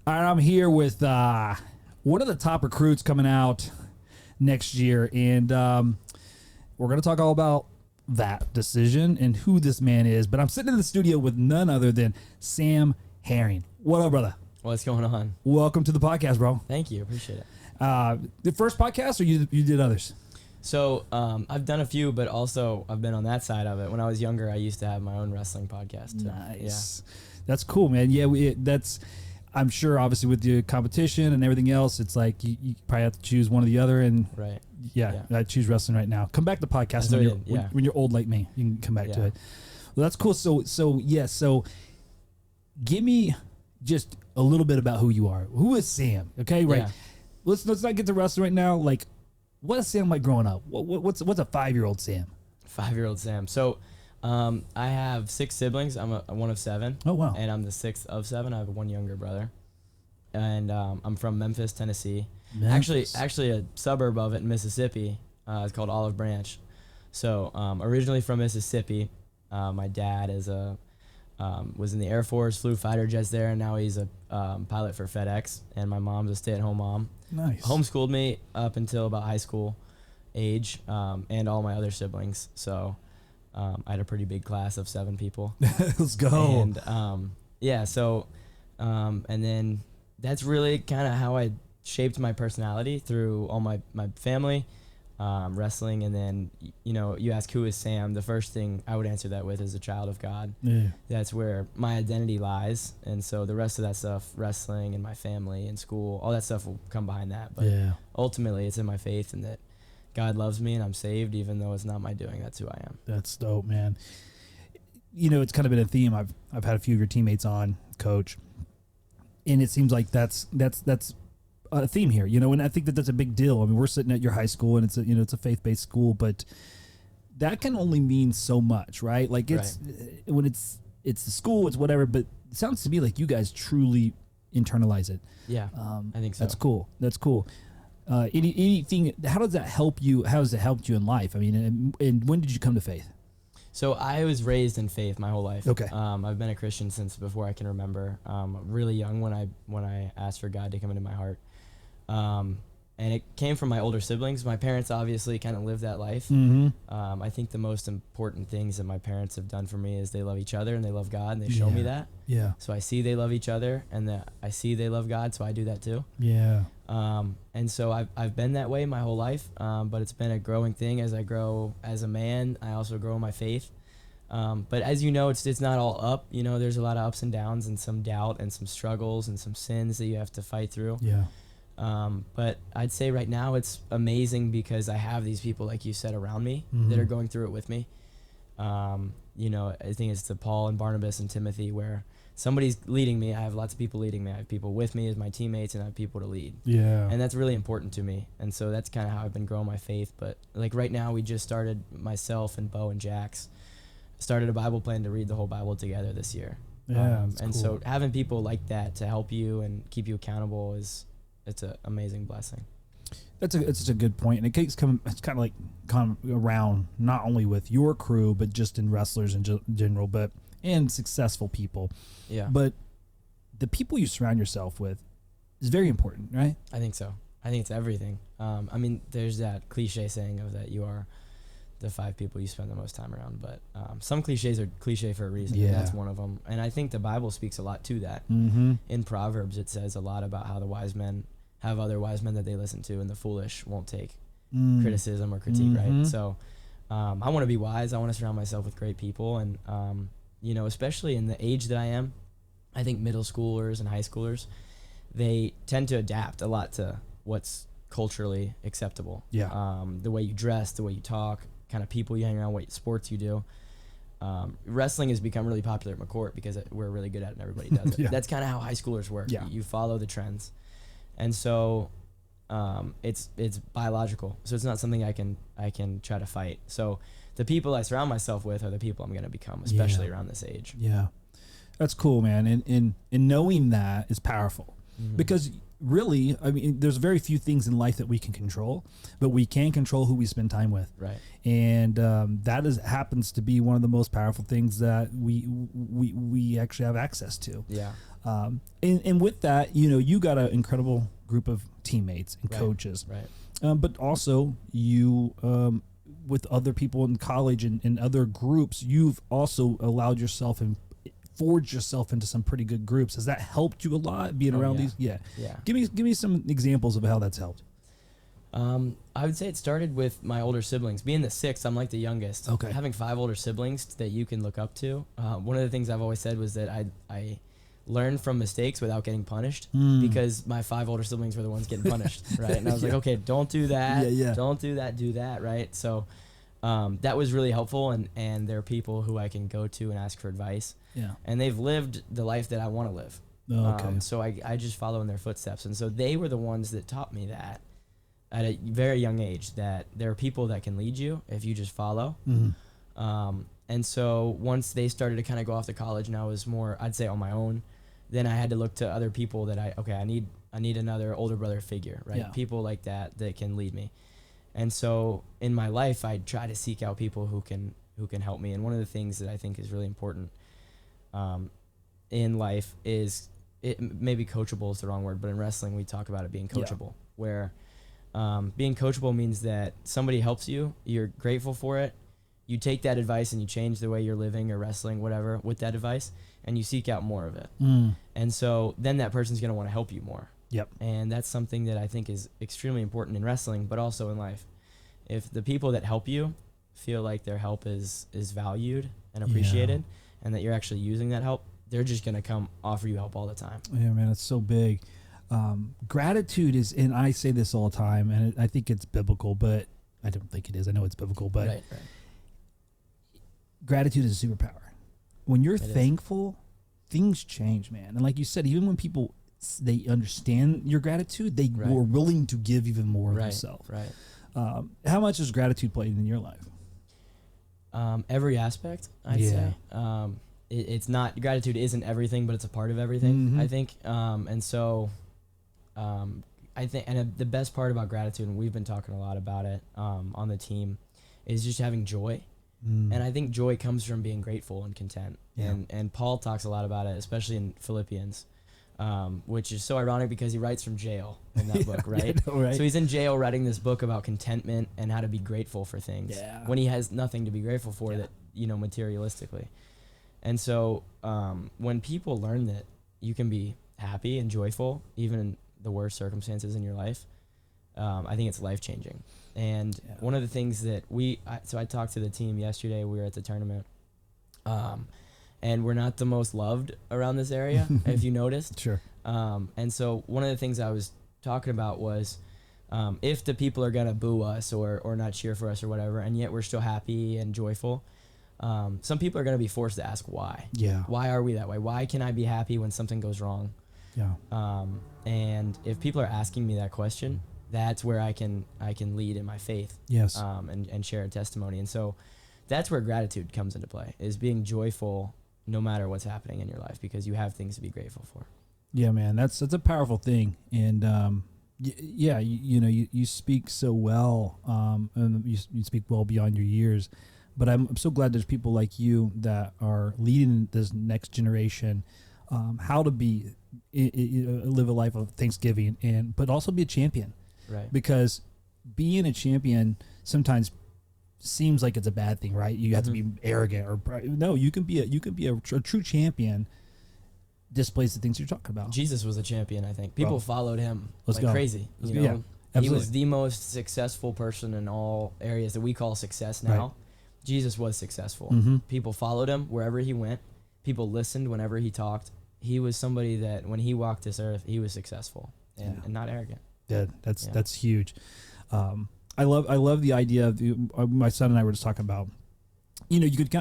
All right, I'm here with one of the top recruits coming out next year, and we're going to talk all about that decision and who this man is. But I'm sitting in the studio with none other than Sam Herring. What up, brother? What's going on? Welcome to the podcast, bro. Thank you. Appreciate it. The first podcast, or you did others? So I've done a few, but also I've been on that side of it. When I was younger, I used to have my own wrestling podcast too. Nice. Yeah. That's cool, man. Yeah, that's... I'm sure, obviously, with the competition and everything else, it's like you probably have to choose one or the other. And right. Yeah, I choose wrestling right now. Come back to podcasting when you're old like me. You can come back to it. Well, that's cool. So give me just a little bit about who you are. Who is Sam? Okay, right. Yeah. Let's not get to wrestling right now. Like, what is Sam like growing up? What's a 5-year-old Sam? 5-year-old Sam. So. I have 6 siblings. I'm one of 7. Oh, wow. And I'm the 6th of 7. I have one younger brother. And I'm from Memphis, Tennessee. Actually a suburb of it in Mississippi. It's called Olive Branch. So originally from Mississippi. My dad was in the Air Force, flew fighter jets there, and now he's a pilot for FedEx. And my mom's a stay-at-home mom. Nice. Homeschooled me up until about high school age, and all my other siblings. So... I had a pretty big class of 7 people. Let's go. And and then that's really kind of how I shaped my personality through all my family, wrestling. And then, you ask who is Sam, the first thing I would answer that with is a child of God. Yeah. That's where my identity lies. And so the rest of that stuff, wrestling and my family and school, all that stuff will come behind that. But ultimately it's in my faith and that God loves me and I'm saved, even though it's not my doing. That's who I am. That's dope, man. It's kind of been a theme. I've had a few of your teammates on, Coach, and it seems like that's a theme here. And I think that's a big deal. I mean, we're sitting at your high school, and it's a faith-based school, but that can only mean so much, right? Like when it's the school, it's whatever. But it sounds to me like you guys truly internalize it. Yeah, I think so. That's cool. That's cool. Anything? How does that help you? How has it helped you in life? I mean, and when did you come to faith? So I was raised in faith my whole life. Okay. I've been a Christian since before I can remember. Really young when I asked for God to come into my heart. And it came from my older siblings. My parents obviously kind of lived that life. Mm-hmm. I think the most important things that my parents have done for me is they love each other and they love God and they show me that. Yeah. So I see they love each other and that I see they love God, so I do that too. Yeah. And so I've been that way my whole life, but it's been a growing thing as I grow as a man. I also grow in my faith. But as you know, it's not all up. There's a lot of ups and downs and some doubt and some struggles and some sins that you have to fight through. Yeah. But I'd say right now it's amazing because I have these people, like you said, around me that are going through it with me. I think it's the Paul and Barnabas and Timothy where somebody's leading me. I have lots of people leading me. I have people with me as my teammates and I have people to lead. Yeah. And that's really important to me. And so that's kind of how I've been growing my faith. But like right now we just started, myself and Bo and Jax, started a Bible plan to read the whole Bible together this year. Yeah. And cool. So having people like that to help you and keep you accountable it's an amazing blessing. It's a good point, and it's kind of like around not only with your crew, but just in wrestlers in general, and successful people. Yeah. But the people you surround yourself with is very important, right? I think so. I think it's everything. There's that cliche saying of that you are the 5 people you spend the most time around, but some cliches are cliche for a reason. Yeah. And that's one of them. And I think the Bible speaks a lot to that. Mm-hmm. In Proverbs, it says a lot about how the wise men have other wise men that they listen to, and the foolish won't take criticism or critique, right? So I want to be wise. I want to surround myself with great people. And, especially in the age that I am, I think middle schoolers and high schoolers, they tend to adapt a lot to what's culturally acceptable. Yeah. The way you dress, the way you talk, kind of people you hang around, what sports you do. Wrestling has become really popular at McCourt because we're really good at it and everybody does it. Yeah. That's kind of how high schoolers work. Yeah. You follow the trends. And so it's biological. So it's not something I can try to fight. So the people I surround myself with are the people I'm going to become, especially around this age. Yeah. That's cool, man. And knowing that is powerful because really, I mean, there's very few things in life that we can control, but we can control who we spend time with. Right. And that happens to be one of the most powerful things that we actually have access to. Yeah. And with that, you got an incredible group of teammates and coaches. Right. But also you, with other people in college and other groups, you've also allowed yourself and forged yourself into some pretty good groups. Has that helped you a lot being around these? Yeah. Give me some examples of how that's helped. I would say it started with my older siblings. Being the sixth, I'm like the youngest. Okay. Having 5 older siblings that you can look up to. One of the things I've always said was that I learned from mistakes without getting punished because my 5 older siblings were the ones getting punished, right? And I was like, okay, don't do that. Don't do that. Do that, right? So that was really helpful, and there are people who I can go to and ask for advice. Yeah. And they've lived the life that I want to live. Okay. So I just follow in their footsteps. And so they were the ones that taught me that at a very young age, that there are people that can lead you if you just follow. And so once they started to kind of go off to college and I was more, I'd say, on my own, then I had to look to other people that I need another older brother figure, right? Yeah. People like that can lead me. And so in my life, I try to seek out people who can help me. And one of the things that I think is really important in life is, maybe coachable is the wrong word, but in wrestling we talk about it being coachable, where being coachable means that somebody helps you, you're grateful for it, you take that advice and you change the way you're living or wrestling, whatever, with that advice, and you seek out more of it. And so then that person's going to want to help you more. Yep. And that's something that I think is extremely important in wrestling, but also in life. If the people that help you feel like their help is valued and appreciated, and that you're actually using that help, they're just going to come offer you help all the time. Yeah, man, it's so big. Gratitude is, and I say this all the time, and I think it's biblical, but I don't think it is. I know it's biblical, but Right. Gratitude is a superpower. When you're thankful, things change, man. And like you said, even when people, they understand your gratitude, they were willing to give even more of themselves. Right. How much has gratitude played in your life? Every aspect, I'd say. It's not, gratitude isn't everything, but it's a part of everything, I think. And so I think, and the best part about gratitude, and we've been talking a lot about it on the team, is just having joy. And I think joy comes from being grateful and content. And Paul talks a lot about it, especially in Philippians, which is so ironic because he writes from jail in that book, right? So he's in jail writing this book about contentment and how to be grateful for things when he has nothing to be grateful for that, materialistically. And so when people learn that you can be happy and joyful, even in the worst circumstances in your life, I think it's life-changing. And one of the things that I talked to the team yesterday, we were at the tournament, and we're not the most loved around this area, if you noticed. Sure. And so one of the things I was talking about was, if the people are going to boo us or not cheer for us or whatever, and yet we're still happy and joyful, some people are going to be forced to ask why. Yeah. Why are we that way? Why can I be happy when something goes wrong? Yeah. And if people are asking me that question, that's where I can lead in my faith. Yes. And share a testimony. And so that's where gratitude comes into play, is being joyful no matter what's happening in your life, because you have things to be grateful for. Yeah, man, that's a powerful thing. And you speak so well, and you speak well beyond your years. But I'm so glad there's people like you that are leading this next generation, how to live a life of thanksgiving, but also be a champion. Right. Because being a champion sometimes seems like it's a bad thing, right? You have to be arrogant, or no, you can be a true champion. Displays the things you're talking about. Jesus was a champion, I think. People followed him crazy. He was the most successful person in all areas that we call success now. Right. Jesus was successful. People followed him wherever he went. People listened whenever he talked. He was somebody that when he walked this earth, he was successful and not arrogant. Yeah, that's huge. I love the idea of my son and I were just talking about. You could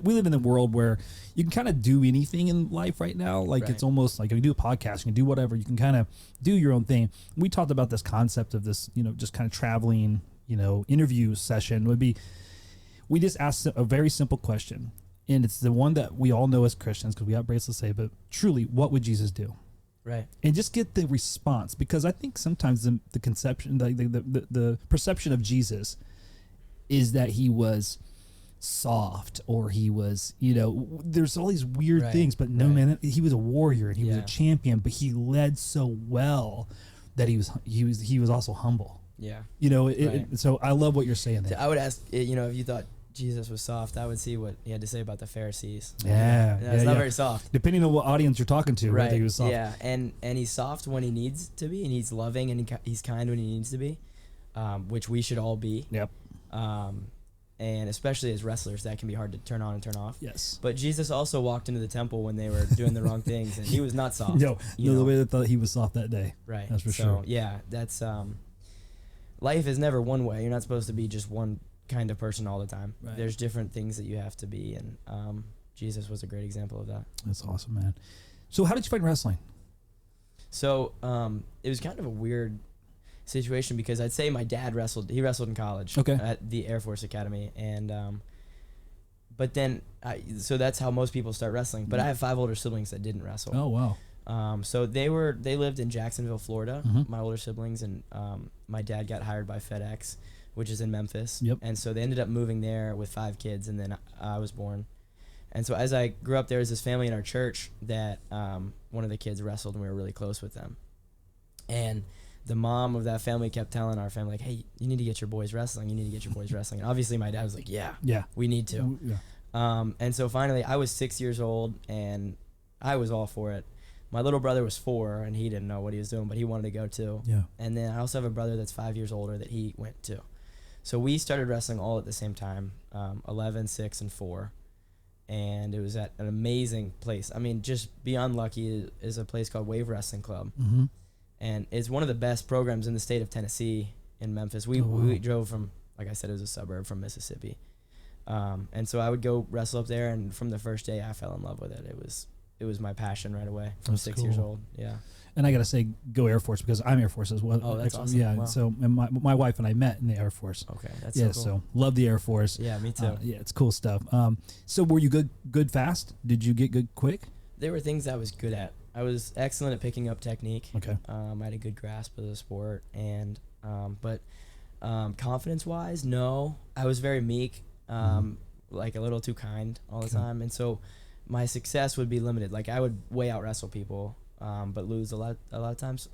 we live in a world where you can kind of do anything in life right now. Like it's almost like if you do a podcast, you can do whatever. You can kind of do your own thing. We talked about this concept of this, just kind of traveling, interview session would be. We just asked a very simple question, and it's the one that we all know as Christians because we have bracelets say. But truly, what would Jesus do? Right. and just get the response, because I think sometimes the conception, the perception of Jesus is that he was soft, or he was, there's all these weird Right, things, but no, right. man, he was a warrior and he was a Yeah. champion, but he led so well that he was also humble. Yeah. Right. So I love what you're saying So there. I would ask, if you thought Jesus was soft, I would see what he had to say about the Pharisees. Yeah, And that's yeah, not yeah. very soft. Depending on what audience you're talking to, right? Right. He was soft. Yeah, and he's soft when he needs to be, and he's loving, and he's kind when he needs to be, which we should all be. Yep. And especially as wrestlers, that can be hard to turn on and turn off. Yes. But Jesus also walked into the temple when they were doing the wrong things, and he was not soft. No, you the know? way they thought he was soft that day. Right. That's for so, sure. Yeah, that's life is never one way. You're not supposed to be just one kind of person all the time. Right. There's different things that you have to be, and Jesus was a great example of that. That's awesome, man. So how did you find wrestling? So it was kind of a weird situation, because I'd say my dad wrestled. He wrestled in college Okay. at the Air Force Academy, and but then so that's how most people start wrestling. But I have 5 older siblings that didn't wrestle. Oh, wow. So they lived in Jacksonville, Florida, Mhm. my older siblings, and my dad got hired by FedEx, which is in Memphis. Yep. And so they ended up moving there with 5 kids, and then I was born. And so as I grew up, there was this family in our church that one of the kids wrestled, and we were really close with them. And the mom of that family kept telling our family, like, hey, you need to get your boys wrestling. You need to get your boys wrestling. And obviously my dad was like, yeah, we need to. Yeah. And so finally I was 6 years old, and I was all for it. My little brother was 4, and he didn't know what he was doing, but he wanted to go too. Yeah. And then I also have a brother that's 5 years older that he went to. So we started wrestling all at the same time, 11, 6, and 4. And it was at an amazing place. I mean, just beyond lucky is a place called Wave Wrestling Club. Mm-hmm. And it's one of the best programs in the state of Tennessee in Memphis. We drove from, like I said, it was a suburb from Mississippi. And so I would go wrestle up there, and from the first day I fell in love with it. It was my passion right away from That's 6 years cool. old. Yeah. And I got to say, go Air Force, because I'm Air Force as well. Oh, that's Actually, awesome. Yeah. Wow. So and my wife and I met in the Air Force. Okay. That's Yeah. so cool. So love the Air Force. Yeah, me too. Yeah, it's cool stuff. So were you good fast? Did you get good quick? There were things I was good at. I was excellent at picking up technique. Okay. I had a good grasp of the sport, and but confidence-wise, no. I was very meek, like a little too kind all the Okay. time, and so my success would be limited. Like I would way out wrestle people, but lose a lot of times,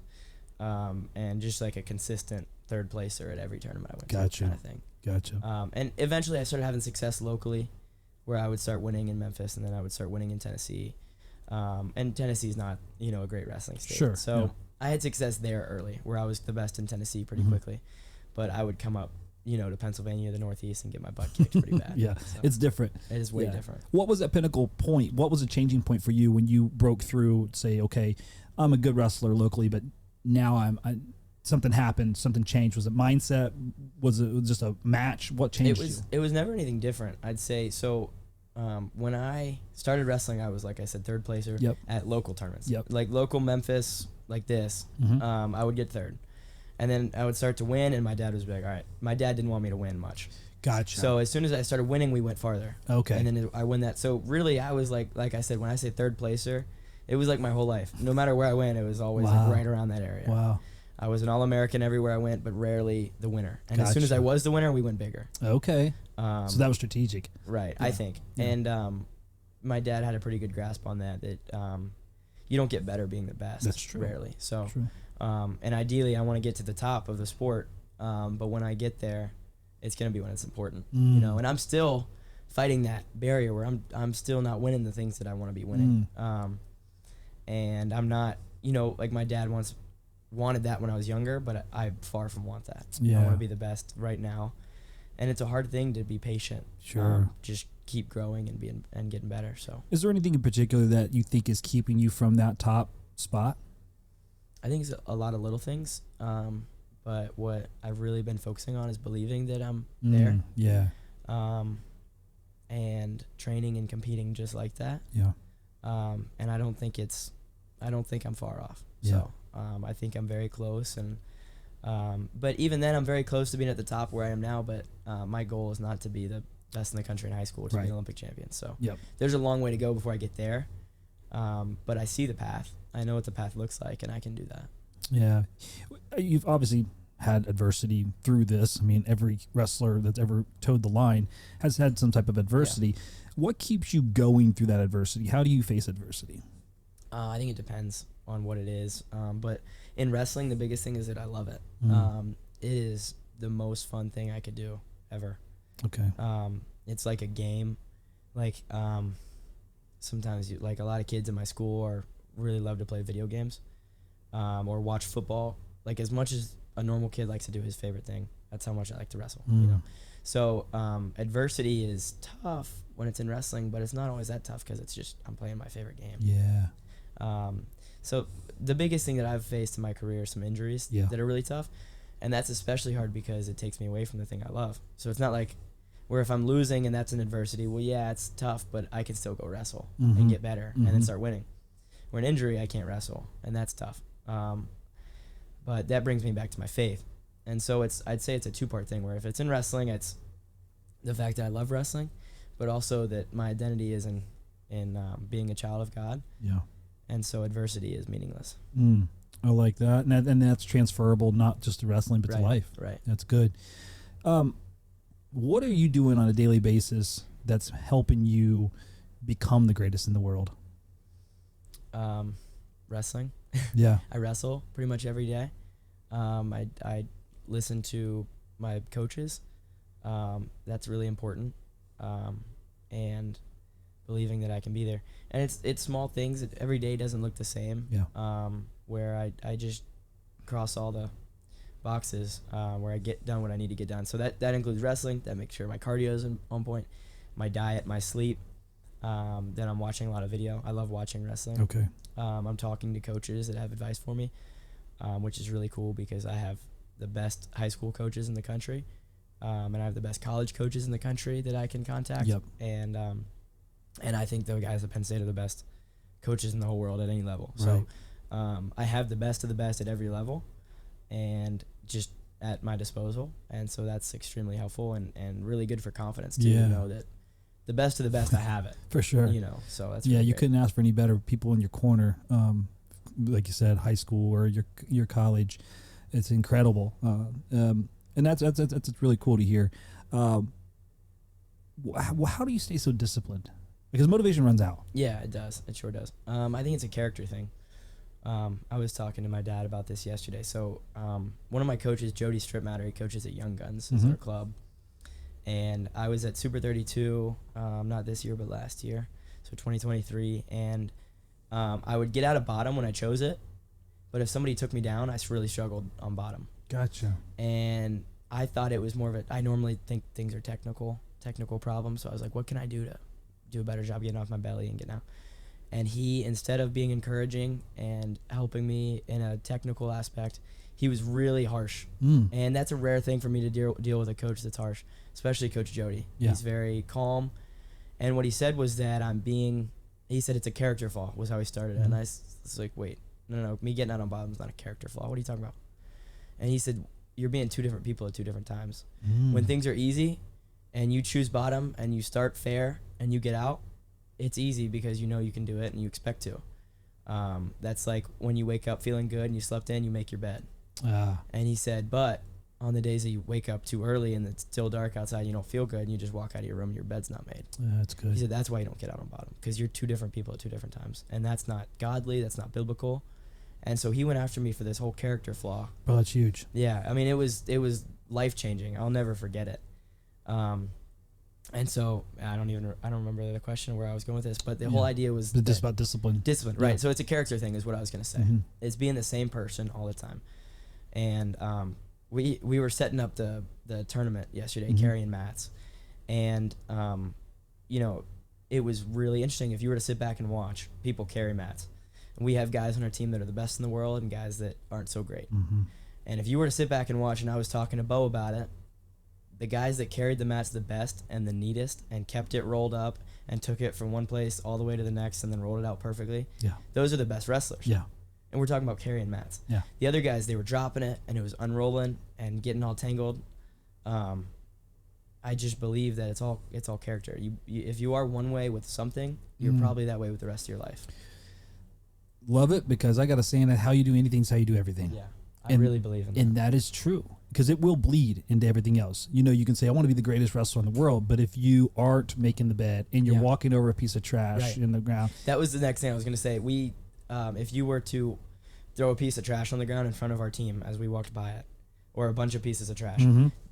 and just like a consistent third placer at every tournament I went Gotcha. to, kind of thing. Gotcha. And eventually I started having success locally, where I would start winning in Memphis, and then I would start winning in Tennessee. And Tennessee's not, a great wrestling state. Sure, So yeah. I had success there early, where I was the best in Tennessee pretty Mhm. quickly. But I would come up, to Pennsylvania, the Northeast, and get my butt kicked pretty bad. Yeah. So It's different. it is way Yeah. different. What was that pinnacle point? What was a changing point for you when you broke through? Say, okay, I'm a good wrestler locally, but now something happened, something changed. Was it mindset? Was it just a match? What changed? It was never anything different, I'd say. So when I started wrestling, I was, like I said, third placer Yep. at local tournaments. Yep. Like local Memphis, like this, Mhm. I would get third. And then I would start to win, and my dad was like, all right. My dad didn't want me to win much. Gotcha. So as soon as I started winning, we went farther. Okay. And then I win that. So really, I was like I said, when I say third placer, it was like my whole life. No matter where I went, it was always Wow. like right around that area. Wow. I was an All-American everywhere I went, but rarely the winner. And as soon as Gotcha. I was the winner, we went bigger. Okay. So that was strategic. Right, Yeah. I think. Yeah. And my dad had a pretty good grasp on that you don't get better being the best. That's true. Rarely. So, True. and ideally, I want to get to the top of the sport. But when I get there, it's going to be when it's important, And I'm still fighting that barrier where I'm still not winning the things that I want to be winning. And I'm not, like my dad wanted that when I was younger, but I far from want that. Yeah. I want to be the best right now. And it's a hard thing to be patient. Sure. Just keep growing and getting better. So Is there anything in particular that you think is keeping you from that top spot? I think it's a lot of little things. But what I've really been focusing on is believing that I'm there. Yeah. And training and competing just like that. Yeah. And I don't think I'm far off. Yeah. So I think I'm very close, and but even then I'm very close to being at the top where I am now, but my goal is not to be the best in the country in high school, to be Right. an Olympic champion. So Yep. there's a long way to go before I get there. But I see the path. I know what the path looks like, and I can do that. Yeah. You've obviously had adversity through this. I mean, every wrestler that's ever towed the line has had some type of adversity. Yeah. What keeps you going through that adversity? How do you face adversity? I think it depends on what it is. But in wrestling, the biggest thing is that I love it. It is the most fun thing I could do ever. Okay. It's like a game. Like, sometimes like a lot of kids in my school really love to play video games, or watch football. Like, as much as a normal kid likes to do his favorite thing, that's how much I like to wrestle, you know? So, adversity is tough when it's in wrestling, but it's not always that tough because it's just, I'm playing my favorite game. Yeah. So the biggest thing that I've faced in my career are some injuries that are really tough. And that's especially hard because it takes me away from the thing I love. So it's not like where if I'm losing and that's an adversity, well, yeah, it's tough, but I can still go wrestle and get better and then start winning. Where an injury, I can't wrestle, and that's tough. But that brings me back to my faith. And so I'd say it's a two-part thing, where if it's in wrestling, it's the fact that I love wrestling, but also that my identity is in being a child of God. Yeah. And so adversity is meaningless. I like that. And that's transferable, not just to wrestling, but to life. Right. That's good. What are you doing on a daily basis that's helping you become the greatest in the world? Wrestling. Yeah. I wrestle pretty much every day. I listen to my coaches. That's really important. And believing that I can be there. And it's small things. Every day doesn't look the same. Yeah. Where I just cross all the boxes, where I get done what I need to get done. So that includes wrestling. That makes sure my cardio is on point, my diet, my sleep. Then I'm watching a lot of video. I love watching wrestling. Okay. I'm talking to coaches that have advice for me, which is really cool because I have the best high school coaches in the country, and I have the best college coaches in the country that I can contact. Yep. And I think the guys at Penn State are the best coaches in the whole world at any level. Right. So I have the best of the best at every level and just at my disposal. And so that's extremely helpful and really good for confidence too, to know that the best of the best, I have it. For sure. You know, so that's you great. couldn't ask for any better people in your corner. Like you said, high school or your college. It's incredible. And that's really cool to hear. How do you stay so disciplined? Because motivation runs out. Yeah, it does. It sure does. I think it's a character thing. I was talking to my dad about this yesterday. So one of my coaches, Jody Stripmatter, he coaches at Young Guns, is our club. And I was at Super 32, not this year, but last year, so 2023. And I would get out of bottom when I chose it. But if somebody took me down, I really struggled on bottom. Gotcha. And I thought it was more of I normally think things are technical problems. So I was like, what can I do to do a better job getting off my belly and getting out? And he, instead of being encouraging and helping me in a technical aspect, he was really harsh. And that's a rare thing for me to deal with a coach that's harsh, especially Coach Jody. Yeah. He's very calm. And what he said was that he said it's a character flaw, was how he started. And I was like, wait, no, me getting out on bottom is not a character flaw. What are you talking about? And he said, you're being two different people at two different times. When things are easy and you choose bottom and you start fair and you get out, it's easy because you know you can do it and you expect to. That's like when you wake up feeling good and you slept in, you make your bed. And he said, but on the days that you wake up too early and it's still dark outside, you don't feel good, and you just walk out of your room and your bed's not made. That's good. He said, that's why you don't get out on bottom, because you're two different people at two different times. And that's not godly, that's not biblical. And so he went after me for this whole character flaw. Bro, that's huge. Yeah, I mean, it was life-changing. I'll never forget it. And so I don't remember the question where I was going with this, but the whole idea was just about discipline. Discipline, right? Yeah. So it's a character thing, is what I was going to say. It's being the same person all the time. And we were setting up the tournament yesterday, carrying mats, and you know, it was really interesting. If you were to sit back and watch people carry mats, and we have guys on our team that are the best in the world and guys that aren't so great. And if you were to sit back and watch, and I was talking to Bo about it, the guys that carried the mats the best and the neatest and kept it rolled up and took it from one place all the way to the next and then rolled it out perfectly, those are the best wrestlers. Yeah. And we're talking about carrying mats. Yeah. The other guys, they were dropping it and it was unrolling and getting all tangled. I just believe that it's all character. You if you are one way with something, you're probably that way with the rest of your life. Love it, because I got a saying that how you do anything is how you do everything. Yeah, I really believe in that. And that is true, because it will bleed into everything else. You know, you can say, I want to be the greatest wrestler in the world, but if you aren't making the bed and you're walking over a piece of trash in the ground. That was the next thing I was going to say. If you were to throw a piece of trash on the ground in front of our team as we walked by it, or a bunch of pieces of trash,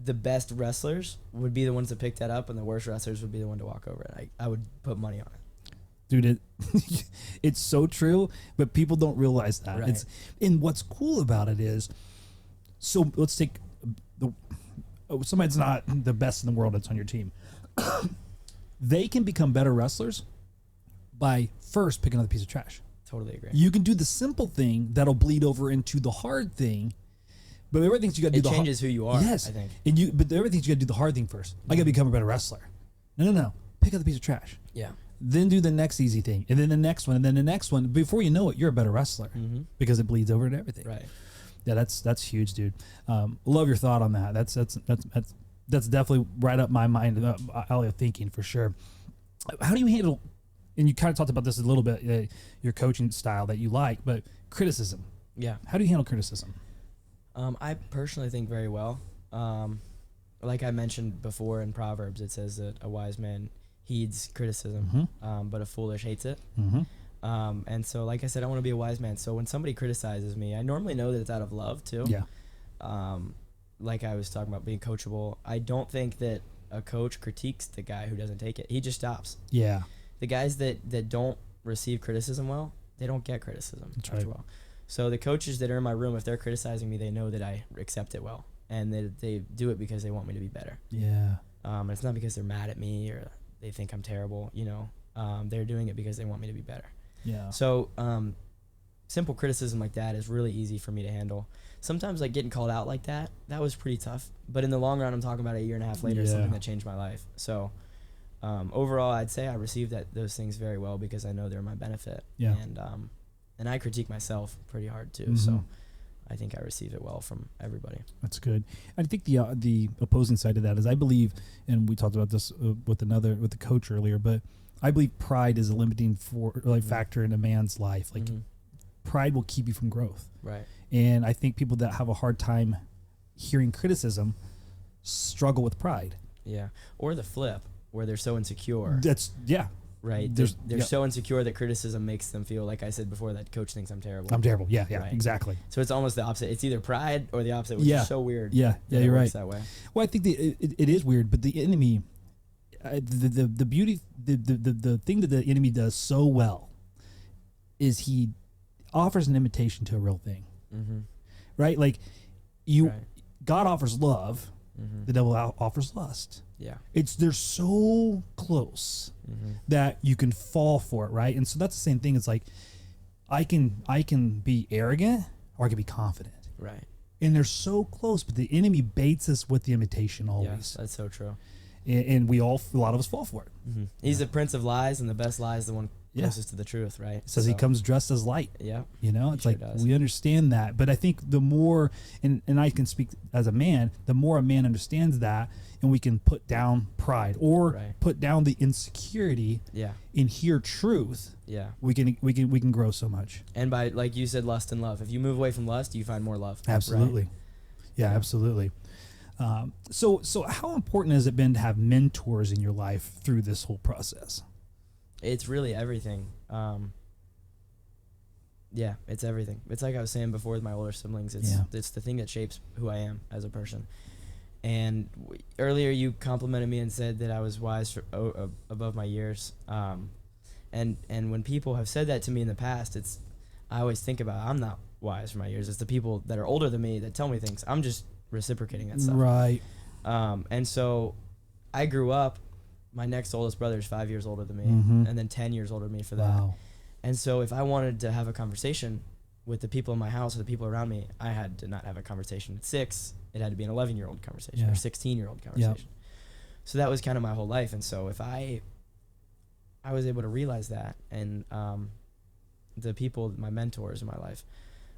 the best wrestlers would be the ones that picked that up, and the worst wrestlers would be the one to walk over it. I would put money on it. Dude, it's so true, but people don't realize that. Right. And what's cool about it is, so let's take somebody that's not the best in the world that's on your team. They can become better wrestlers by first picking up a piece of trash. Totally agree. You can do the simple thing that'll bleed over into the hard thing, but everything's you got to do. It changes who you are. Yes, I think. But everything's you got to do the hard thing first. I got to become a better wrestler. No. Pick up the piece of trash. Yeah. Then do the next easy thing, and then the next one, and then the next one. Before you know it, you're a better wrestler because it bleeds over into everything. Right. Yeah, that's huge, dude. Love your thought on that. That's definitely right up my mind, alley of thinking for sure. How do you handle? And you kind of talked about this a little bit, your coaching style that you like, but criticism. Yeah. How do you handle criticism? I personally think very well. Like I mentioned before in Proverbs, it says that a wise man heeds criticism, but a foolish hates it. And so, like I said, I want to be a wise man. So when somebody criticizes me, I normally know that it's out of love too. Yeah. Like I was talking about being coachable. I don't think that a coach critiques the guy who doesn't take it. He just stops. Yeah. The guys that don't receive criticism well, they don't get criticism after well. So the coaches that are in my room, if they're criticizing me, they know that I accept it well, and they do it because they want me to be better. Yeah. It's not because they're mad at me or they think I'm terrible. You know, they're doing it because they want me to be better. Yeah. So simple criticism like that is really easy for me to handle. Sometimes like getting called out like that was pretty tough. But in the long run, I'm talking about a year and a half later, something that changed my life. So overall, I'd say I received those things very well because I know they're my benefit. Yeah. And I critique myself pretty hard too. So I think I receive it well from everybody. That's good. I think the opposing side of that is I believe, and we talked about this with the coach earlier, but I believe pride is a limiting factor in a man's life. Like pride will keep you from growth. Right. And I think people that have a hard time hearing criticism struggle with pride. Yeah. Or the flip, where they're so insecure. Right. They're so insecure that criticism makes them feel, like I said before, that coach thinks I'm terrible. Yeah, right? Exactly. So it's almost the opposite. It's either pride or the opposite, which is so weird. Yeah, you're right. That way. Well, I think it is weird, but the enemy, the beauty, the thing that the enemy does so well is he offers an invitation to a real thing, right? Like God offers love, the devil offers lust. Yeah, they're so close that you can fall for it, right? And so that's the same thing. It's like I can be arrogant or I can be confident, right? And they're so close, but the enemy baits us with the invitation always. Yes, that's so true. And a lot of us fall for it. He's the prince of lies, and the best lie is the one closest to the truth, right? It says he comes dressed as light. Yeah. You know, it's like we understand that. But I think the more, and I can speak as a man, the more a man understands that, and we can put down pride or put down the insecurity and hear truth. Yeah. We can grow so much. And by, like you said, lust and love. If you move away from lust, you find more love. Absolutely. Right? Yeah, absolutely. So how important has it been to have mentors in your life through this whole process? It's really everything. Yeah, it's everything. It's like I was saying before with my older siblings. It's the thing that shapes who I am as a person. And earlier you complimented me and said that I was wise above my years. And when people have said that to me in the past, I always think about I'm not wise for my years. It's the people that are older than me that tell me things. I'm just reciprocating that stuff. Right. And so I grew up. My next oldest brother is 5 years older than me, and then 10 years older than me for that. Wow. And so if I wanted to have a conversation with the people in my house or the people around me, I had to not have a conversation at 6. It had to be an 11-year-old conversation or 16-year-old conversation. Yep. So that was kind of my whole life. And so if I was able to realize that, and the people, my mentors in my life,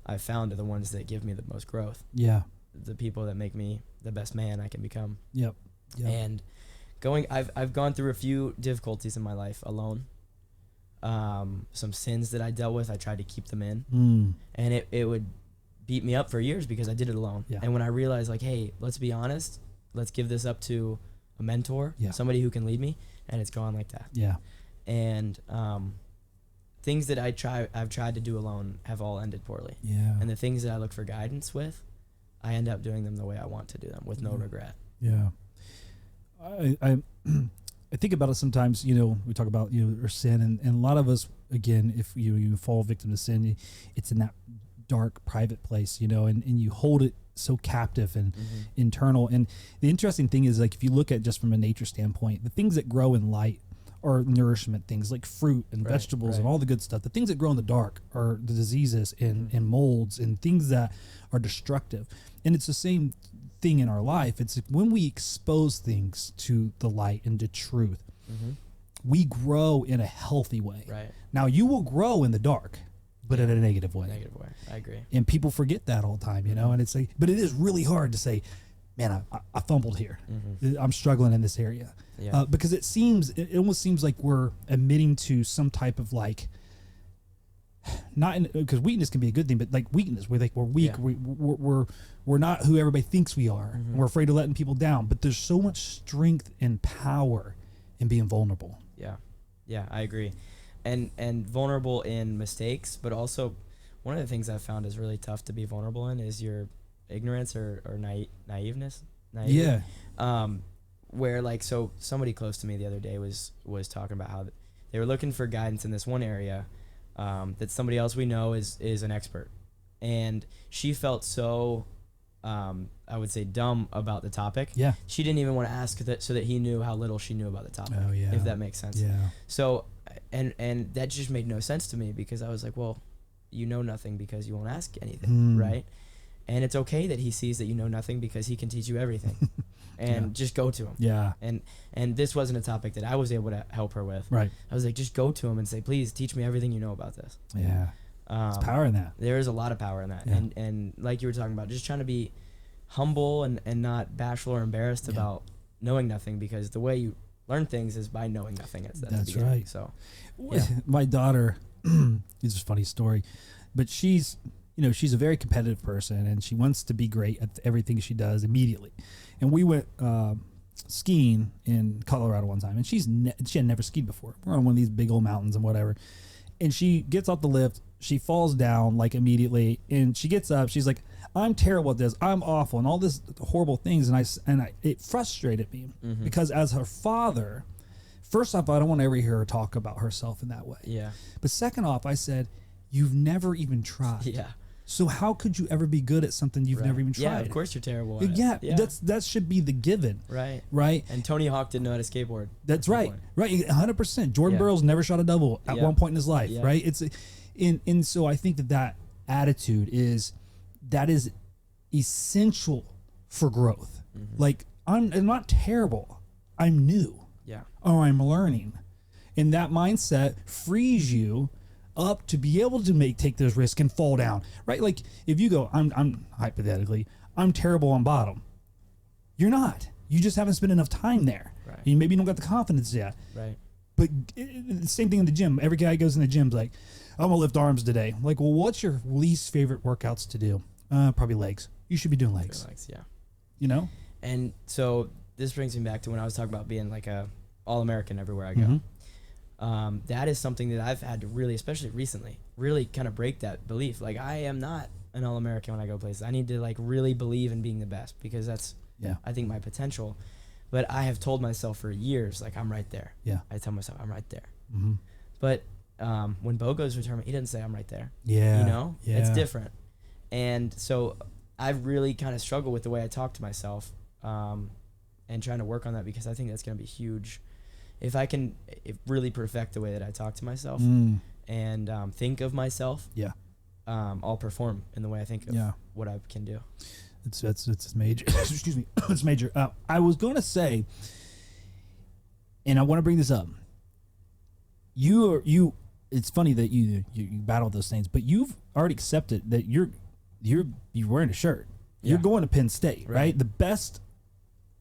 I've found are the ones that give me the most growth. Yeah. The people that make me the best man I can become. Yep. And I've gone through a few difficulties in my life alone. some sins that I dealt with. I tried to keep them in, and it would beat me up for years because I did it alone. Yeah. And when I realized, like, hey, let's be honest, let's give this up to a mentor, somebody who can lead me, and it's gone like that. Yeah. And things that I've tried to do alone have all ended poorly. Yeah. And the things that I look for guidance with, I end up doing them the way I want to do them with no regret. Yeah. I think about it sometimes, you know, we talk about, you know, our sin, and a lot of us, again, if you fall victim to sin, it's in that dark, private place, you know, and you hold it so captive and internal. And the interesting thing is, like, if you look at just from a nature standpoint, the things that grow in light are nourishment things like fruit and vegetables and all the good stuff. The things that grow in the dark are the diseases and molds and things that are destructive. And it's the same thing in our life. It's when we expose things to the light and to truth, we grow in a healthy way. Right. Now, you will grow in the dark, but in a negative way. Negative way. I agree. And people forget that all the time, you know, and it's like, but it is really hard to say, man, I fumbled here. I'm struggling in this area. Yeah. Because it almost seems like we're admitting to some type of, like, because weakness can be a good thing, but like weakness, we're weak. Yeah. We're not who everybody thinks we are. We're afraid of letting people down, but there's so much strength and power in being vulnerable. Yeah, I agree. And vulnerable in mistakes, but also one of the things I've found is really tough to be vulnerable in is your ignorance or naiveness. Yeah. Where, like, so somebody close to me the other day was talking about how they were looking for guidance in this one area that somebody else we know is an expert, and she felt so I would say dumb about the topic. Yeah. She didn't even want to ask that so that he knew how little she knew about the topic. Oh, yeah. If that makes sense. Yeah. So and that just made no sense to me because I was like, well, you know nothing because you won't ask anything, right? And it's okay that he sees that you know nothing because he can teach you everything. And just go to him. Yeah. And this wasn't a topic that I was able to help her with. Right. I was like, just go to him and say, please teach me everything you know about this. Yeah. There's power in that. There is a lot of power in that. Yeah. And like you were talking about, just trying to be humble and not bashful or embarrassed about knowing nothing, because the way you learn things is by knowing nothing. That's right. So my daughter, it's a funny story, but she's a very competitive person and she wants to be great at everything she does immediately. And we went skiing in Colorado one time, and she had never skied before. We're on one of these big old mountains and whatever. And she gets off the lift, she falls down like immediately, and she gets up. She's like, "I'm terrible at this. I'm awful," and all this horrible things. And it frustrated me because as her father, first off, I don't want to ever hear her talk about herself in that way. Yeah. But second off, I said, "You've never even tried." Yeah. So how could you ever be good at something you've never even tried? Yeah, of course you're terrible at it. Yeah, that should be the given. Right. Right. And Tony Hawk didn't know how to skateboard. That's right. Right. 100%. Jordan Burroughs never shot a double at one point in his life. Yeah. Right. And so I think that attitude is essential for growth. Like, I'm not terrible. I'm new. Yeah. Or I'm learning. And that mindset frees you up to be able to take those risks and fall down, right? Like, if you go, I'm hypothetically, I'm terrible on bottom. You're not. You just haven't spent enough time there. Right. You maybe don't got the confidence yet. Right. But the same thing in the gym. Every guy goes in the gym's like, I'm gonna lift arms today. Like, well, what's your least favorite workouts to do? Probably legs. You should be doing legs. Yeah. You know? And so this brings me back to when I was talking about being like a All-American everywhere I go. That is something that I've had to really, especially recently, really kind of break that belief. Like, I am not an All-American when I go places. I need to, like, really believe in being the best, because that's, I think, my potential. But I have told myself for years, like, I'm right there. Yeah. I tell myself I'm right there. But when Bo goes to a tournament, he doesn't say I'm right there. Yeah. You know? Yeah. It's different. And so I've really kind of struggled with the way I talk to myself and trying to work on that, because I think that's going to be huge. If I can really perfect the way that I talk to myself and think of myself, I'll perform in the way I think of what I can do. It's major. Excuse me. It's major. I was going to say, and I want to bring this up. It's funny that you battle those things, but you've already accepted that you're wearing a shirt. Yeah. You're going to Penn State, right? The best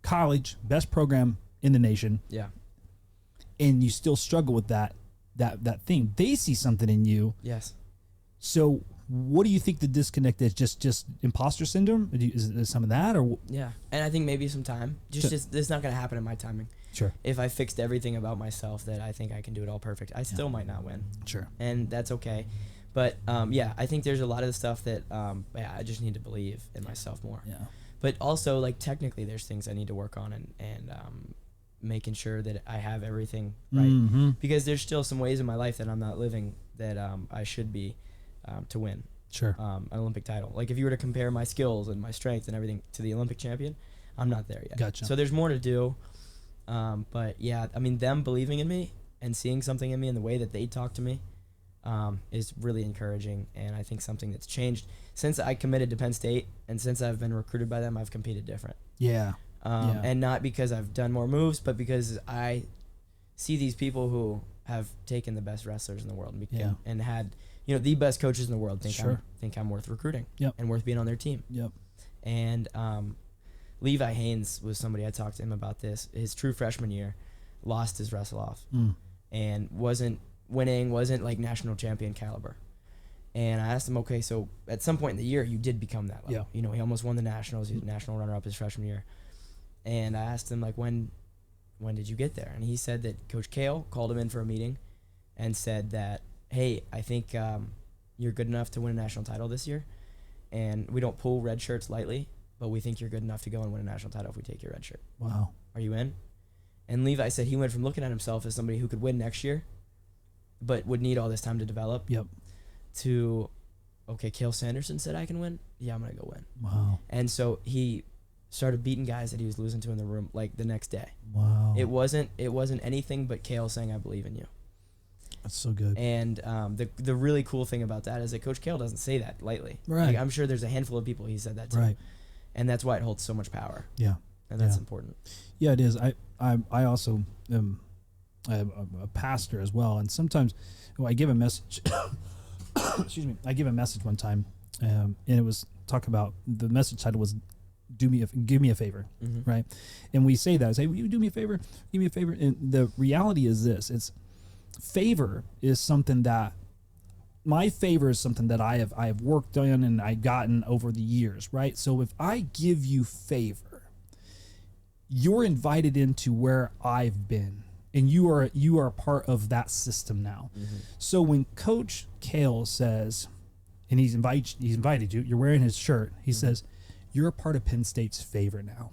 college, best program in the nation. Yeah. And you still struggle with that that thing. They see something in you. Yes. So what do you think the disconnect is? Just imposter syndrome? Is it some of that, or? Yeah, and I think maybe some time. Just it's not gonna happen in my timing. Sure. If I fixed everything about myself that I think I can do it all perfect, I still might not win. Sure. And that's okay. But yeah, I think there's a lot of the stuff that I just need to believe in myself more. Yeah. But also, like, technically, there's things I need to work on and making sure that I have everything right. Mm-hmm. Because there's still some ways in my life that I'm not living that I should be to win. Sure. An Olympic title. Like, if you were to compare my skills and my strength and everything to the Olympic champion, I'm not there yet. Gotcha. So there's more to do. But yeah, I mean, them believing in me and seeing something in me and the way that they talk to me is really encouraging, and I think something that's changed since I committed to Penn State and since I've been recruited by them. I've competed different. Yeah. And not because I've done more moves, but because I see these people who have taken the best wrestlers in the world and had, you know, the best coaches in the world think I'm worth recruiting and worth being on their team. Yep. And Levi Haynes was somebody I talked to him about this. His true freshman year, lost his wrestle off and wasn't winning, wasn't like national champion caliber. And I asked him, okay, so at some point in the year, you did become that level. Yeah. You know, he almost won the nationals. He was national runner-up his freshman year. And I asked him, like, when did you get there? And he said that Coach Kale called him in for a meeting and said that, hey, I think you're good enough to win a national title this year. And we don't pull red shirts lightly, but we think you're good enough to go and win a national title if we take your red shirt. Wow. Are you in? And Levi said he went from looking at himself as somebody who could win next year, but would need all this time to develop, to, okay, Cale Sanderson said I can win. Yeah, I'm going to go win. Wow. And so he started beating guys that he was losing to in the room like the next day. Wow. It wasn't anything but Cale saying, I believe in you. That's so good. And the really cool thing about that is that Coach Cale doesn't say that lightly. Right. Like, I'm sure there's a handful of people he said that to. Right. And that's why it holds so much power. Yeah. And that's important. Yeah, it is. I also am a pastor as well, and sometimes I give a message. Excuse me. I give a message one time, and it was talk about the message title was give me a favor, right? And we say that, I say, will you do me a favor? Give me a favor. And the reality is this: it's favor is something that my favor is something that I have worked on and I've gotten over the years, right? So if I give you favor, you're invited into where I've been, and you are part of that system now. So when Coach Cale says, and he's invited you, you're wearing his shirt, he says, you're a part of Penn State's favor now.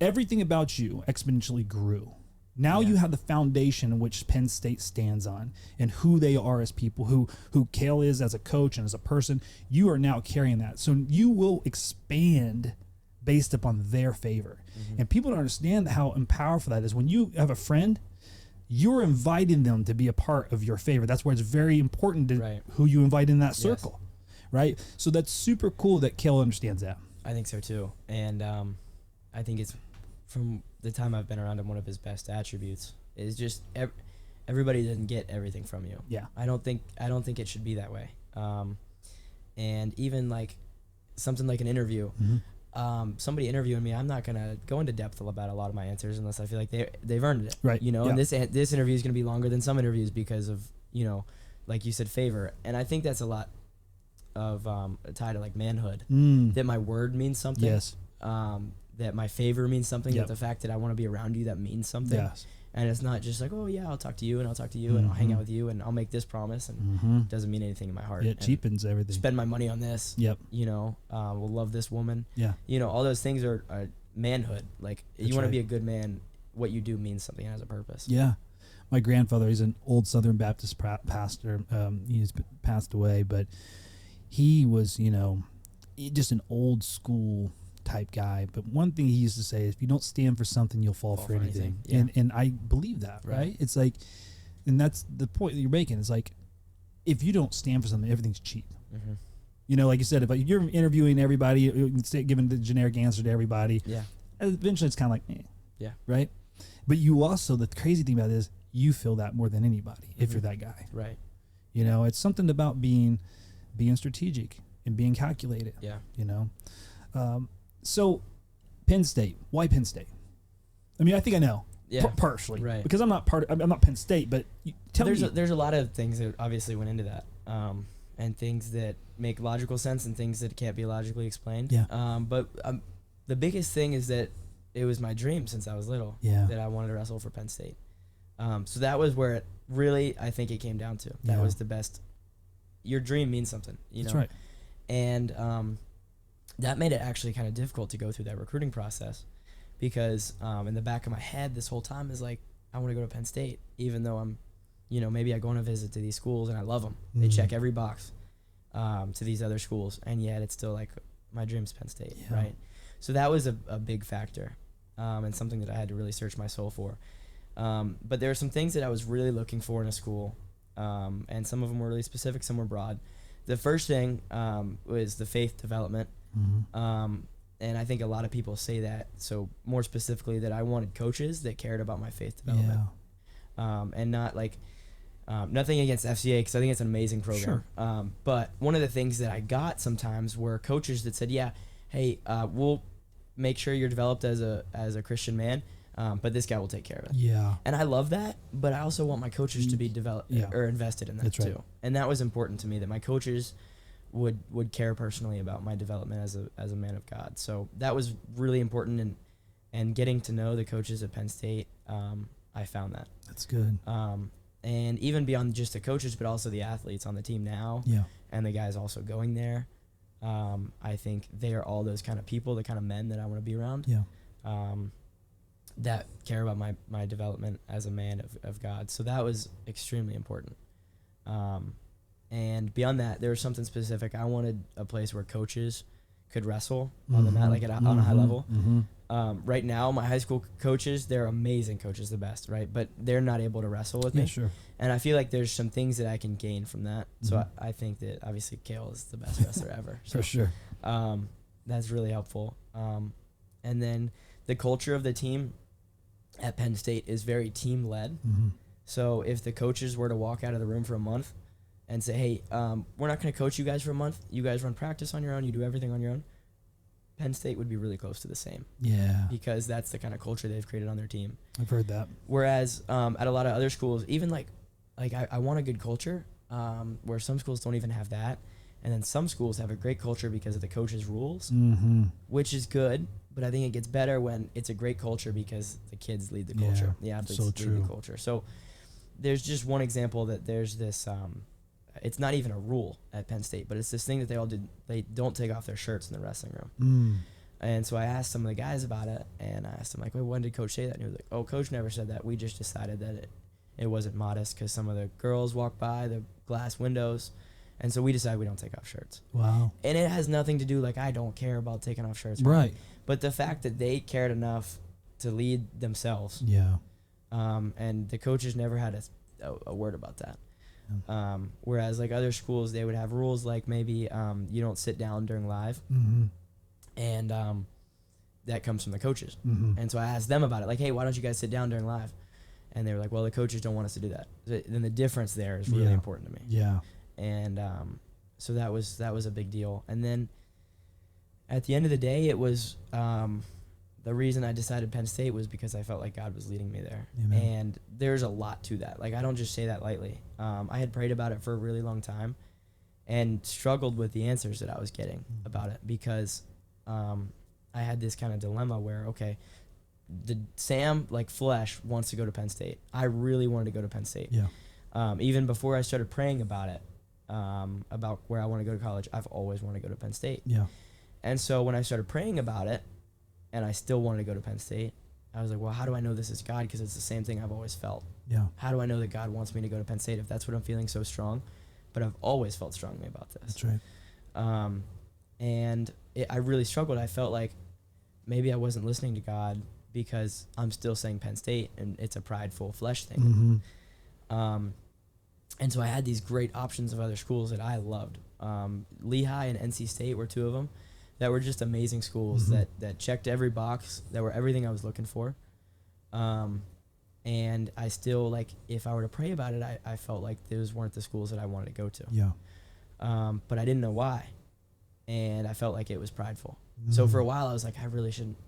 Everything about you exponentially grew. Now you have the foundation in which Penn State stands on and who they are as people, who Cale is as a coach and as a person. You are now carrying that. So you will expand based upon their favor. And people don't understand how powerful that is. When you have a friend, you're inviting them to be a part of your favor. That's why it's very important to who you invite in that circle, right? So that's super cool that Cale understands that. I think so too. And I think it's, from the time I've been around him, one of his best attributes is just everybody doesn't get everything from you. Yeah. I don't think it should be that way. And even like something like an interview, somebody interviewing me, I'm not gonna go into depth about a lot of my answers unless I feel like they've earned it. Right. You know, and this interview is gonna be longer than some interviews because of, you know, like you said, favor. And I think that's a lot of tied to like manhood. That my word means something. Yes. That my favor means something, that the fact that I want to be around you, that means something. Yes. And it's not just like, oh yeah, I'll talk to you and I'll talk to you and I'll hang out with you and I'll make this promise, and it doesn't mean anything in my heart. It cheapens everything. Spend my money on this. You know, we'll love this woman. You know, all those things are manhood. Like, you want to be a good man, what you do means something and has a purpose. Yeah. My grandfather, he's an old Southern Baptist pastor. He's passed away, but he was, you know, just an old school type guy. But one thing he used to say is, if you don't stand for something, you'll fall for anything. And I believe that, right? It's like, and that's the point that you're making. It's like, if you don't stand for something, everything's cheap. You know, like you said, if you're interviewing everybody, giving the generic answer to everybody, eventually it's kind of like, right? But you also, the crazy thing about it is, you feel that more than anybody if you're that guy. Right. You know, it's something about being strategic and being calculated. Yeah. You know? So Penn State, why Penn State? I mean, I think I know. Yeah. Partially. Right. Because I'm not Penn State, but there's a lot of things that obviously went into that. And things that make logical sense and things that can't be logically explained. Yeah. But the biggest thing is that it was my dream since I was little that I wanted to wrestle for Penn State. So that was where it really, I think it came down to. That was the best. Your dream means something, you know? That's right. And that made it actually kind of difficult to go through that recruiting process because in the back of my head this whole time is like, I want to go to Penn State, even though I'm, you know, maybe I go on a visit to these schools and I love them. They check every box to these other schools, and yet it's still like my dream's Penn State, right? So that was a big factor and something that I had to really search my soul for. But there are some things that I was really looking for in a school, and some of them were really specific, some were broad. The first thing was the faith development, and I think a lot of people say that. So more specifically, that I wanted coaches that cared about my faith development, and not like nothing against FCA because I think it's an amazing program. Sure. But one of the things that I got sometimes were coaches that said, "Yeah, hey, we'll make sure you're developed as a Christian man." But this guy will take care of it. Yeah. And I love that, but I also want my coaches to be developed or invested in that. That's too. Right. And that was important to me, that my coaches would care personally about my development as a man of God. So that was really important, and getting to know the coaches at Penn State, I found that. That's good. And even beyond just the coaches, but also the athletes on the team now, and the guys also going there, I think they are all those kind of people, the kind of men that I want to be around. That care about my development as a man of God. So that was extremely important. And beyond that, there was something specific. I wanted a place where coaches could wrestle on the mat, like on a high level. Right now, my high school coaches, they're amazing coaches, the best, right? But they're not able to wrestle with me. Sure. And I feel like there's some things that I can gain from that. So I think that obviously Kale is the best wrestler ever. So, for sure. That's really helpful. And then the culture of the team at Penn State is very team-led. So if the coaches were to walk out of the room for a month and say, hey, we're not going to coach you guys for a month. You guys run practice on your own. You do everything on your own. Penn State would be really close to the same. Yeah. Because that's the kind of culture they've created on their team. I've heard that. Whereas at a lot of other schools, even like I want a good culture where some schools don't even have that. And then some schools have a great culture because of the coaches' rules, which is good. But I think it gets better when it's a great culture because the kids lead the culture. The athletes lead the culture. So there's just one example that there's this, it's not even a rule at Penn State, but it's this thing that they all did. They don't take off their shirts in the wrestling room. And so I asked some of the guys about it, and I asked them, like, well, when did Coach say that? And he was like, oh, Coach never said that. We just decided that it wasn't modest because some of the girls walk by the glass windows. And so we decided we don't take off shirts. Wow. And it has nothing to do, like, I don't care about taking off shirts. Right. But the fact that they cared enough to lead themselves. Yeah. And the coaches never had a word about that. Whereas, like, other schools, they would have rules like maybe you don't sit down during live. And that comes from the coaches. And so I asked them about it. Like, hey, why don't you guys sit down during live? And they were like, well, the coaches don't want us to do that. So then the difference there is really important to me. Yeah. And so that was a big deal. And then at the end of the day, it was the reason I decided Penn State was because I felt like God was leading me there. Amen. And there's a lot to that. Like, I don't just say that lightly. I had prayed about it for a really long time and struggled with the answers that I was getting about it because I had this kind of dilemma where, okay, the Sam, like flesh, wants to go to Penn State. I really wanted to go to Penn State. Yeah. Even before I started praying about it, about where I want to go to college, I've always wanted to go to Penn State. Yeah. And so when I started praying about it, and I still wanted to go to Penn State, I was like, well, how do I know this is God? Because it's the same thing I've always felt. Yeah. How do I know that God wants me to go to Penn State if that's what I'm feeling so strong? But I've always felt strongly about this. That's right. And I really struggled. I felt like maybe I wasn't listening to God because I'm still saying Penn State, and it's a prideful flesh thing. And so I had these great options of other schools that I loved. Lehigh and NC State were two of them that were just amazing schools that checked every box, that were everything I was looking for. And I still, like, if I were to pray about it, I felt like those weren't the schools that I wanted to go to. Yeah. But I didn't know why. And I felt like it was prideful. So for a while, I was like, I really shouldn't.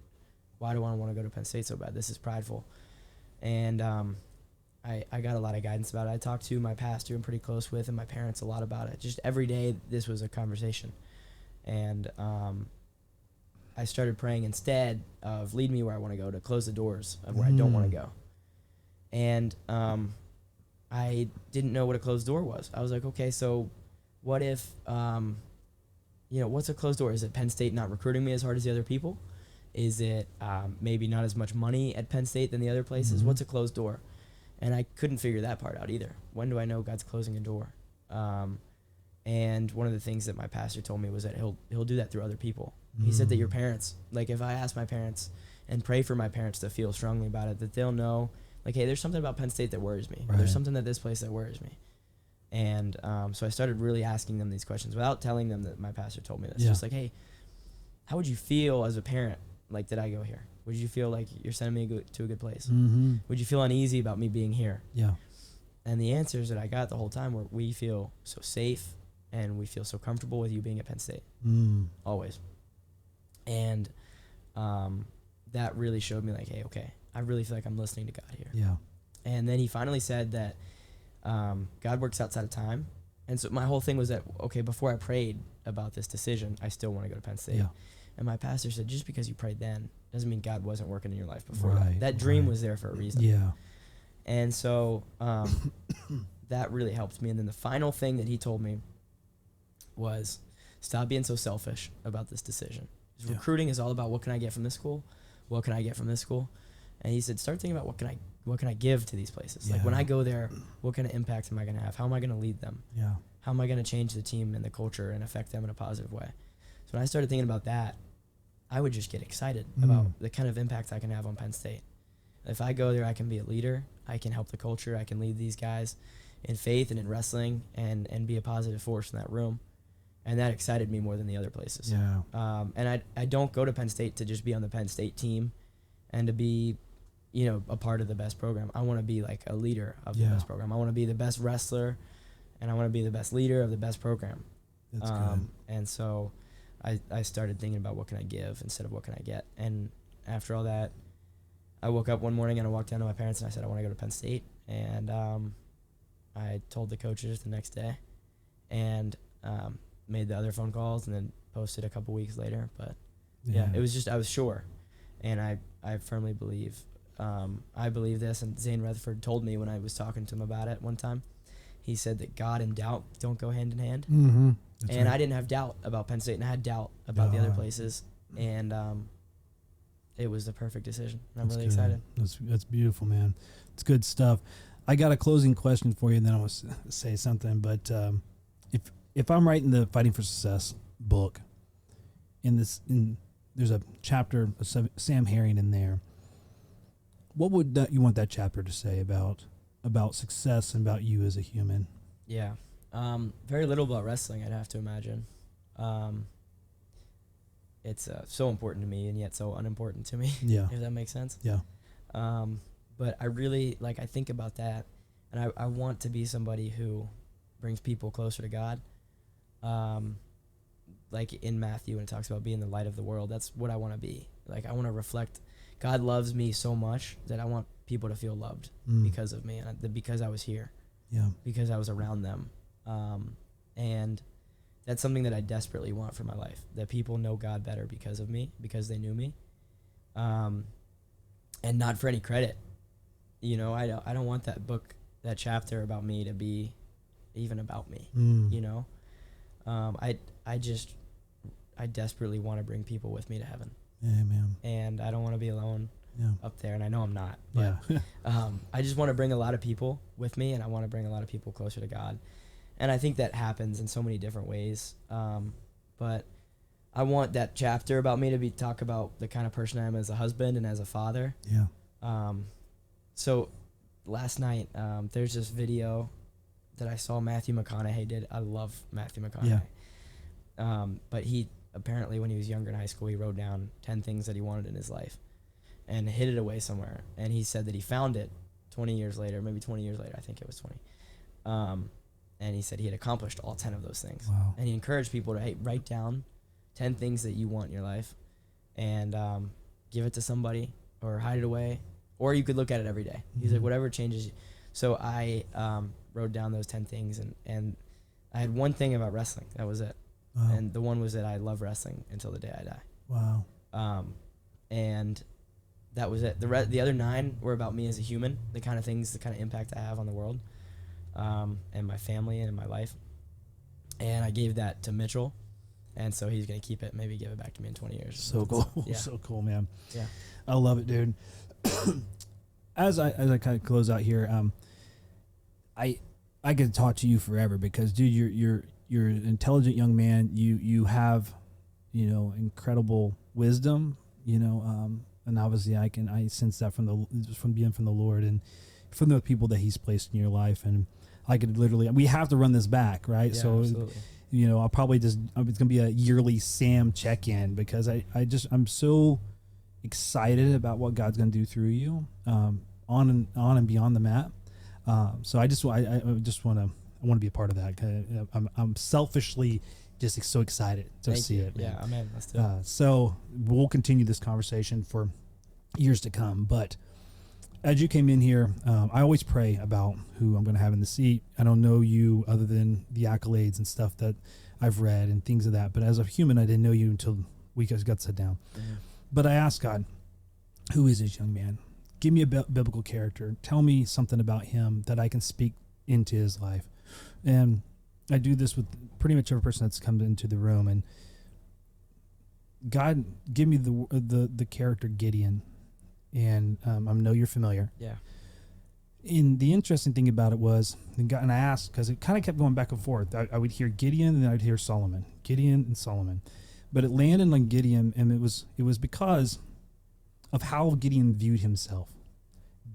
Why do I want to go to Penn State so bad? This is prideful. And I got a lot of guidance about it. I talked to my pastor I'm pretty close with and my parents a lot about it. Just every day this was a conversation. And I started praying instead of lead me where I want to go, to close the doors of where I don't want to go. And I didn't know what a closed door was. I was like, okay, so what if, what's a closed door? Is it Penn State not recruiting me as hard as the other people? Is it maybe not as much money at Penn State than the other places? Mm-hmm. What's a closed door? And I couldn't figure that part out either. When do I know God's closing a door? And one of the things that my pastor told me was that he'll do that through other people. He said that your parents, like if I ask my parents and pray for my parents to feel strongly about it, that they'll know, like, hey, there's something about Penn State that worries me. Or there's something at this place that worries me. And so I started really asking them these questions without telling them that my pastor told me this. Just like, hey, how would you feel as a parent, like, did I go here? Would you feel like you're sending me to a good place? Mm-hmm. Would you feel uneasy about me being here? Yeah. And the answers that I got the whole time were, we feel so safe and we feel so comfortable with you being at Penn State. Always. And that really showed me, like, hey, okay, I really feel like I'm listening to God here. Yeah. And then he finally said that God works outside of time. And so my whole thing was that, okay, before I prayed about this decision, I still want to go to Penn State. Yeah. And my pastor said, just because you prayed then doesn't mean God wasn't working in your life before. Right, that dream was there for a reason. Yeah. And so that really helped me. And then the final thing that he told me was, stop being so selfish about this decision. Recruiting is all about, what can I get from this school? What can I get from this school? And he said, start thinking about, what can I give to these places? Like, when I go there, what kind of impact am I going to have? How am I going to lead them? Yeah. How am I going to change the team and the culture and affect them in a positive way? So when I started thinking about that, I would just get excited about the kind of impact I can have on Penn State. If I go there, I can be a leader. I can help the culture. I can lead these guys in faith and in wrestling and be a positive force in that room. And that excited me more than the other places. Yeah. And I don't go to Penn State to just be on the Penn State team and to be, a part of the best program. I want to be like a leader of the best program. I want to be the best wrestler, and I want to be the best leader of the best program. That's good. And so I started thinking about, what can I give instead of what can I get. And after all that, I woke up one morning and I walked down to my parents and I said, I want to go to Penn State. And I told the coaches the next day and made the other phone calls and then posted a couple weeks later. But it was just, I was sure. And I firmly believe, I believe this. And Zane Rutherford told me when I was talking to him about it one time, he said that God and doubt don't go hand in hand. Mm-hmm. And I didn't have doubt about Penn State, and I had doubt about the other places. And it was the perfect decision. I'm really excited. That's beautiful, man. It's good stuff. I got a closing question for you, and then I want to say something. But if I'm writing the Fighting for Success book, there's a chapter of Sam Herring in there. What would you want that chapter to say about success and about you as a human? Yeah. Very little about wrestling, I'd have to imagine. It's so important to me and yet so unimportant to me. Yeah. If that makes sense. Yeah. But I really, I think about that, and I want to be somebody who brings people closer to God. Like in Matthew, when it talks about being the light of the world, that's what I want to be. Like, I want to reflect, God loves me so much that I want people to feel loved because of me, and because I was here. Yeah. Because I was around them. And that's something that I desperately want for my life, that people know God better because of me, because they knew me. And not for any credit. I don't want that book, that chapter about me to be even about me. I desperately want to bring people with me to heaven. Amen. And I don't want to be alone up there, and I know I'm not. But, Yeah. I just want to bring a lot of people with me, and I want to bring a lot of people closer to God. And I think that happens in so many different ways. But I want that chapter about me to talk about the kind of person I am as a husband and as a father. Yeah. So last night, there's this video that I saw Matthew McConaughey did. I love Matthew McConaughey. Yeah. But he apparently, when he was younger in high school, he wrote down 10 things that he wanted in his life and hid it away somewhere. And he said that he found it 20 years later, maybe 20 years later. I think it was 20. And he said he had accomplished all 10 of those things. Wow. And he encouraged people to, hey, write down 10 things that you want in your life and give it to somebody or hide it away or you could look at it every day. He's like, whatever changes you. So I wrote down those 10 things, and I had one thing about wrestling. That was it. Wow. And the one was that I love wrestling until the day I die. Wow. And that was it. The other 9 were about me as a human, the kind of things, the kind of impact I have on the world, and my family and my life. And I gave that to Mitchell, and so he's gonna keep it, maybe give it back to me in 20 years. So cool. Yeah. So cool, man. Yeah. I love it, dude. As I kind of close out here, I could talk to you forever because, dude, you're an intelligent young man. You have, incredible wisdom, and obviously I sense that from being from the Lord and from the people that He's placed in your life. And I could literally, we have to run this back, right? Yeah, so, absolutely. I'll probably it's gonna be a yearly Sam check-in because I'm so excited about what God's gonna do through you, on and beyond the mat. So I just want to be a part of that. I'm selfishly just so excited to see it. Man. Yeah, amen. Let's do it. So we'll continue this conversation for years to come. But as you came in here, I always pray about who I'm going to have in the seat. I don't know you other than the accolades and stuff that I've read and things of that. But as a human, I didn't know you until we guys got sit down. Mm-hmm. But I asked God, who is this young man? Give me a biblical character. Tell me something about him that I can speak into his life. And I do this with pretty much every person that's come into the room. And God, give me the character Gideon. And I know you're familiar. Yeah. And the interesting thing about it was, and I asked, because it kind of kept going back and forth. I would hear Gideon, and then I'd hear Solomon. Gideon and Solomon. But it landed on Gideon, and it was because of how Gideon viewed himself,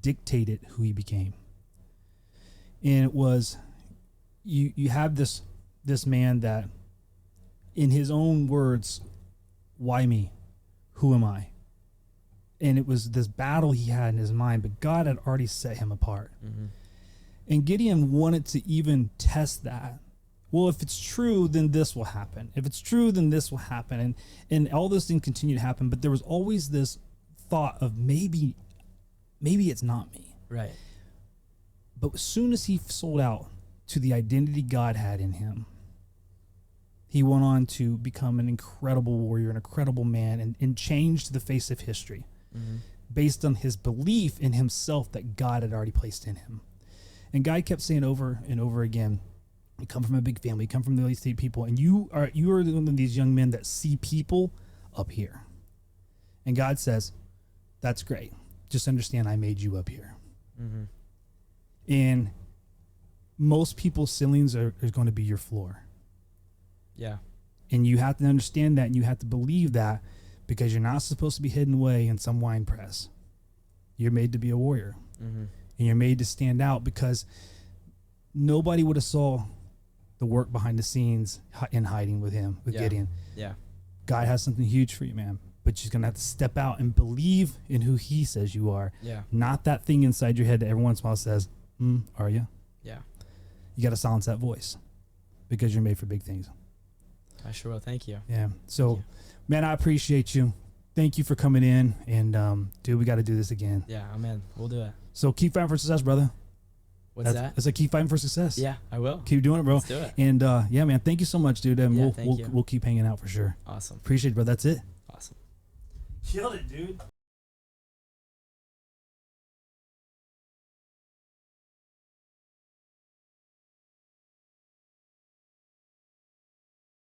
dictated who he became. And it was, you have this man that, in his own words, why me? Who am I? And it was this battle he had in his mind, but God had already set him apart. Mm-hmm. And Gideon wanted to even test that. Well, if it's true, then this will happen. If it's true, then this will happen. And all those things continue to happen, but there was always this thought of maybe it's not me. Right. But as soon as he sold out to the identity God had in him, he went on to become an incredible warrior, an incredible man, and changed the face of history. Mm-hmm. Based on his belief in himself that God had already placed in him. And God kept saying over and over again, you come from a big family, you come from the Lake State people, and you are one of these young men that see people up here. And God says, that's great. Just understand I made you up here. Mm-hmm. And most people's ceilings are going to be your floor. Yeah. And you have to understand that, and you have to believe that, because you're not supposed to be hidden away in some wine press. You're made to be a warrior. Mm-hmm. And you're made to stand out, because nobody would have saw the work behind the scenes in hiding with Gideon. Yeah. God has something huge for you, man. But you're going to have to step out and believe in who he says you are. Yeah. Not that thing inside your head that every once in a while says, are you? Yeah. You got to silence that voice, because you're made for big things. I sure will. Thank you. Yeah. So, man, I appreciate you. Thank you for coming in. And, dude, we got to do this again. Yeah, amen. We'll do it. So keep fighting for success, brother. What's that? It's like keep fighting for success. Yeah, I will. Keep doing it, bro. Let's do it. And, yeah, man, thank you so much, dude. And yeah, we'll keep hanging out for sure. Awesome. Appreciate it, bro. That's it. Awesome. Killed it, dude.